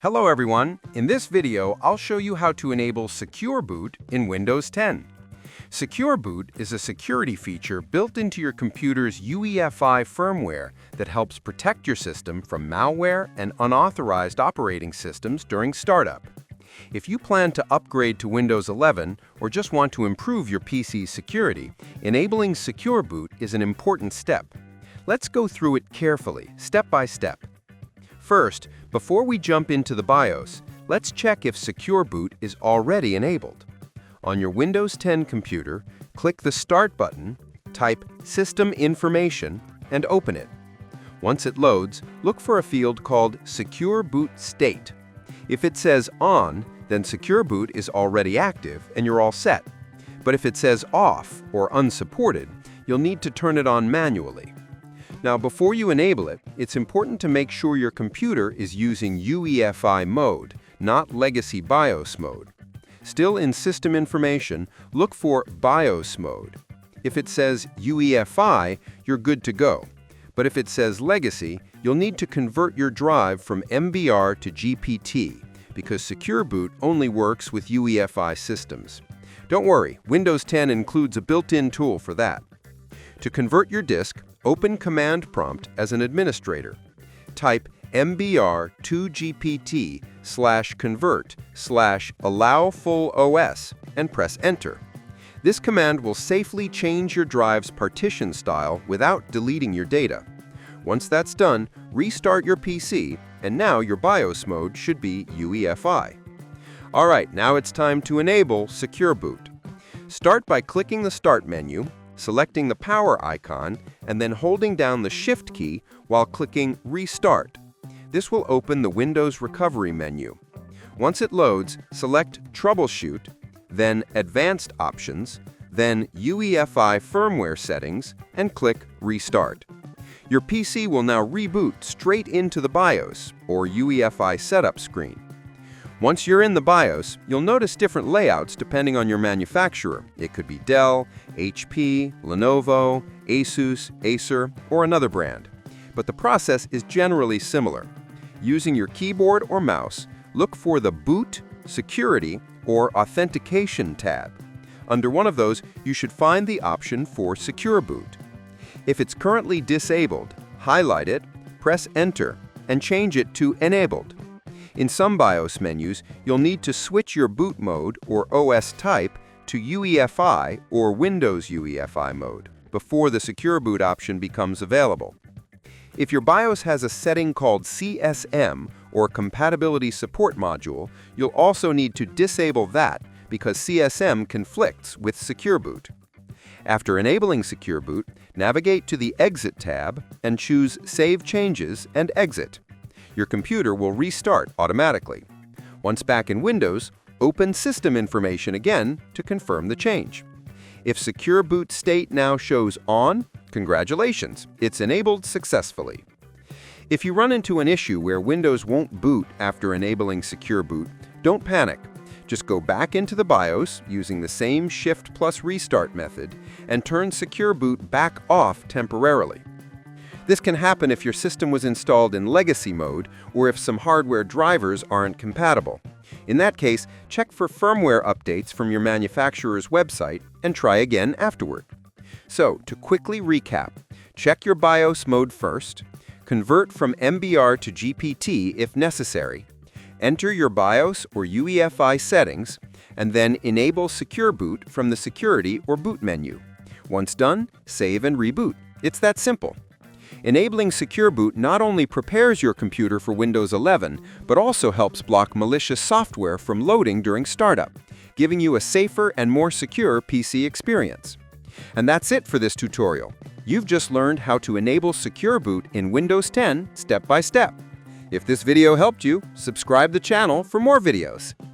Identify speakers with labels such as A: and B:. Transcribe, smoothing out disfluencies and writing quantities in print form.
A: Hello everyone. In this video, I'll show you how to enable Secure Boot in Windows 10. Secure Boot is a security feature built into your computer's UEFI firmware that helps protect your system from malware and unauthorized operating systems during startup. If you plan to upgrade to Windows 11 or just want to improve your PC's security, enabling Secure Boot is an important step. Let's go through it carefully, step by step. First, before we jump into the BIOS, let's check if Secure Boot is already enabled. On your Windows 10 computer, click the Start button, type System Information, and open it. Once it loads, look for a field called Secure Boot State. If it says On, then Secure Boot is already active and you're all set. But if it says Off or Unsupported, you'll need to turn it on manually. Now, before you enable it, it's important to make sure your computer is using UEFI mode, not legacy BIOS mode. Still in System Information, look for BIOS mode. If it says UEFI, you're good to go. But if it says Legacy, you'll need to convert your drive from MBR to GPT, because Secure Boot only works with UEFI systems. Don't worry, Windows 10 includes a built-in tool for that. To convert your disk, open Command Prompt as an administrator. Type mbr2gpt/convert/allow-full-OS and press Enter. This command will safely change your drive's partition style without deleting your data. Once that's done, restart your PC, and now your BIOS mode should be UEFI. Alright, now it's time to enable Secure Boot. Start by clicking the Start menu, selecting the power icon, and then holding down the Shift key while clicking Restart. This will open the Windows Recovery menu. Once it loads, select Troubleshoot, then Advanced Options, then UEFI Firmware Settings, and click Restart. Your PC will now reboot straight into the BIOS, or UEFI setup screen. Once you're in the BIOS, you'll notice different layouts depending on your manufacturer. It could be Dell, HP, Lenovo, Asus, Acer, or another brand. But the process is generally similar. Using your keyboard or mouse, look for the Boot, Security, or Authentication tab. Under one of those, you should find the option for Secure Boot. If it's currently disabled, highlight it, press Enter, and change it to Enabled. In some BIOS menus, you'll need to switch your boot mode or OS type to UEFI or Windows UEFI mode before the Secure Boot option becomes available. If your BIOS has a setting called CSM or Compatibility Support Module, you'll also need to disable that because CSM conflicts with Secure Boot. After enabling Secure Boot, navigate to the Exit tab and choose Save Changes and Exit. Your computer will restart automatically. Once back in Windows, open System Information again to confirm the change. If Secure Boot state now shows On, congratulations, it's enabled successfully. If you run into an issue where Windows won't boot after enabling Secure Boot, don't panic. Just go back into the BIOS using the same Shift plus Restart method and turn Secure Boot back off temporarily. This can happen if your system was installed in legacy mode or if some hardware drivers aren't compatible. In that case, check for firmware updates from your manufacturer's website and try again afterward. So, to quickly recap, check your BIOS mode first, convert from MBR to GPT if necessary, enter your BIOS or UEFI settings, and then enable Secure Boot from the Security or Boot menu. Once done, save and reboot. It's that simple. Enabling Secure Boot not only prepares your computer for Windows 11, but also helps block malicious software from loading during startup, giving you a safer and more secure PC experience. And that's it for this tutorial. You've just learned how to enable Secure Boot in Windows 10 step by step. If this video helped you, subscribe the channel for more videos.